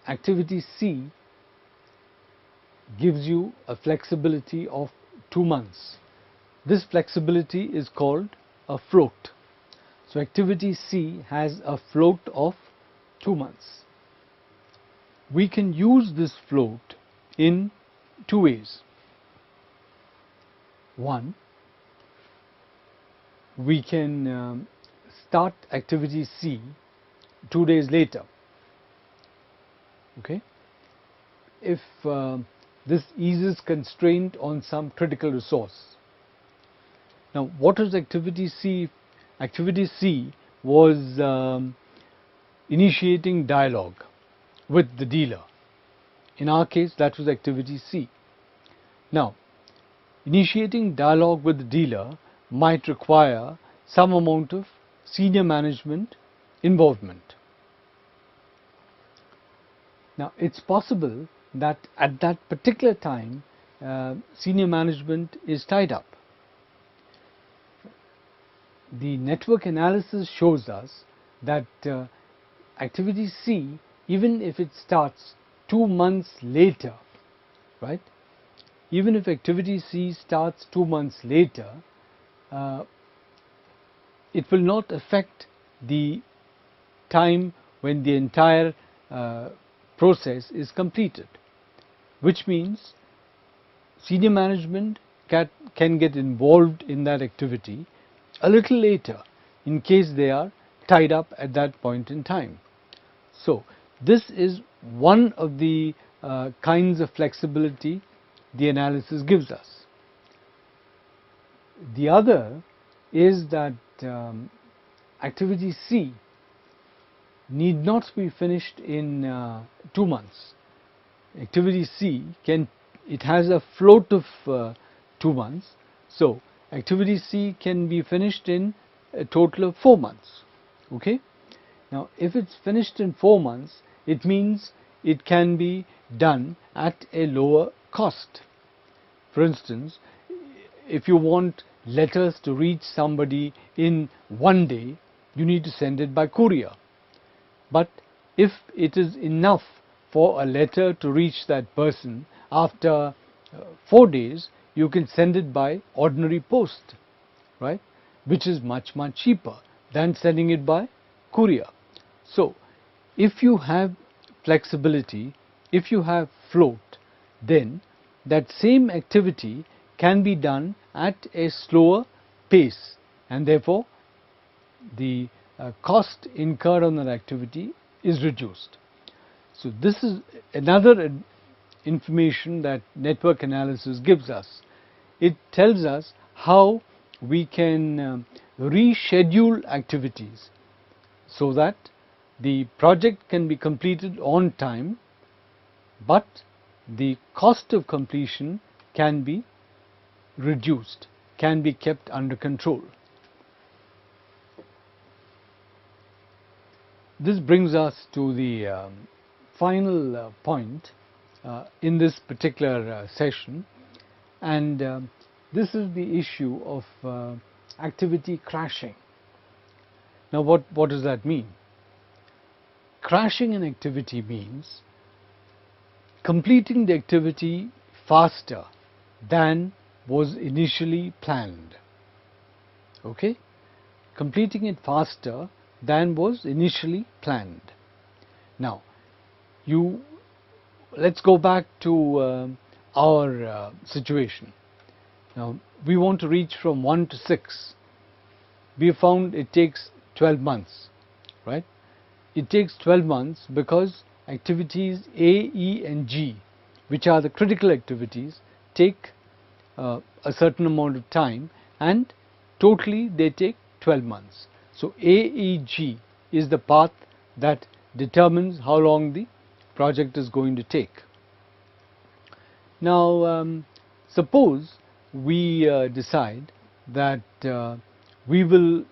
activity C gives you a flexibility of 2 months. This flexibility is called a float. So activity C has a float of 2 months. We can use this float in 2 ways. One, we can start activity C 2 days later. Okay, if this eases constraint on some critical resource. Now, what is activity C? Activity C was initiating dialogue with the dealer. In our case, that was activity C. Now, initiating dialogue with the dealer might require some amount of senior management involvement. Now, it's possible that at that particular time, senior management is tied up. The network analysis shows us that activity C, even if it starts 2 months later, right? Even if activity C starts 2 months later, it will not affect the time when the entire process is completed, which means senior management can get involved in that activity a little later in case they are tied up at that point in time. So this is one of the kinds of flexibility the analysis gives us. The other is that activity C need not be finished in 2 months. Activity C it has a float of 2 months, so activity C can be finished in a total of 4 months. Okay. Now, if it's finished in 4 months, it means it can be done at a lower cost. For instance, if you want letters to reach somebody in 1 day, you need to send it by courier. But if it is enough for a letter to reach that person after 4 days, you can send it by ordinary post, right? Which is much cheaper than sending it by courier. So, if you have flexibility, if you have float, then that same activity can be done at a slower pace, and therefore the cost incurred on that activity is reduced. So this is another information that network analysis gives us. It tells us how we can reschedule activities so that the project can be completed on time, but the cost of completion can be reduced, can be kept under control. This brings us to the final point in this particular session, and this is the issue of activity crashing. Now, what does that mean? Crashing an activity means completing the activity faster than was initially planned. Okay? Completing it faster than was initially planned. Now, let's go back to our situation. Now, we want to reach from 1 to 6. We found it takes 12 months, right? It takes 12 months because activities A, E and G, which are the critical activities, take a certain amount of time, and totally they take 12 months. So A, E, G is the path that determines how long the project is going to take. Now, suppose we decide that we will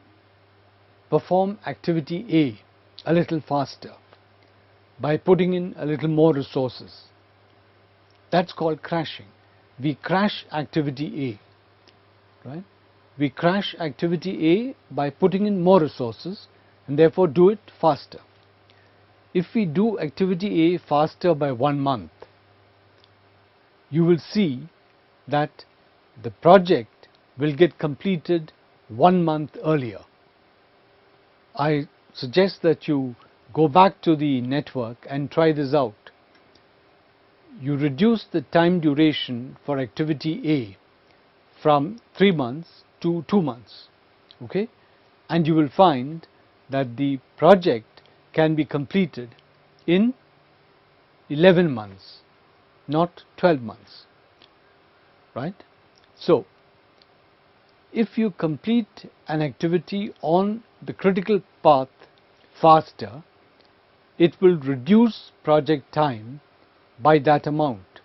perform activity A little faster by putting in a little more resources. That's called crashing. We crash activity A, right? We crash activity A by putting in more resources and therefore do it faster. if we do activity A faster by 1 month, you will see that the project will get completed 1 month earlier. I suggest that you go back to the network and try this out. You reduce the time duration for activity A from 3 months to 2 months, okay, and you will find that the project can be completed in 11 months, not 12 months, right? So if you complete an activity on the critical path faster, it will reduce project time by that amount.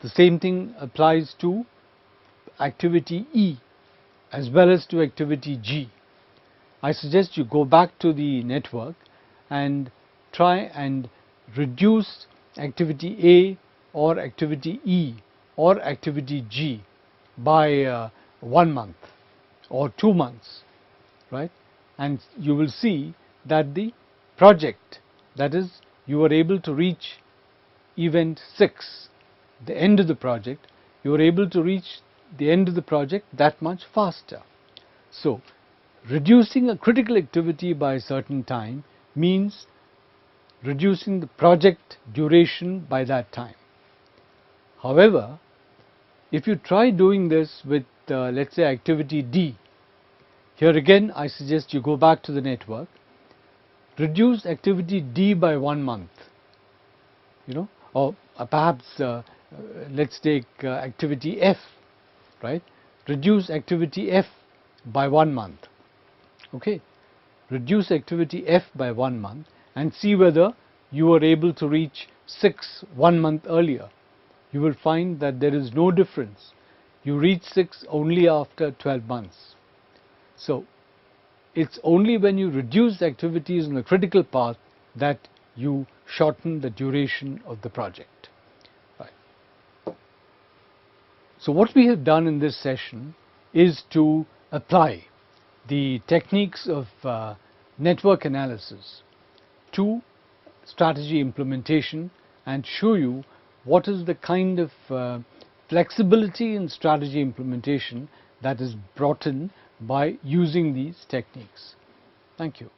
The same thing applies to activity E as well as to activity G. I suggest you go back to the network and try and reduce activity A or activity E or activity G by 1 month or 2 months, right? And you will see that the project, that is, you are able to reach event 6, the end of the project, you are able to reach the end of the project that much faster. So reducing a critical activity by a certain time means reducing the project duration by that time. However, if you try doing this with let's say activity D, here again I suggest you go back to the network, reduce activity D by 1 month, or perhaps let's take activity F, right? Reduce activity F by 1 month, okay? Reduce activity F by 1 month and see whether you are able to reach 6 1 month earlier. You will find that there is no difference. You reach 6 only after 12 months. So it's only when you reduce activities on the critical path that you shorten the duration of the project. Right. So what we have done in this session is to apply the techniques of network analysis to strategy implementation and show you what is the kind of flexibility in strategy implementation that is brought in by using these techniques. Thank you.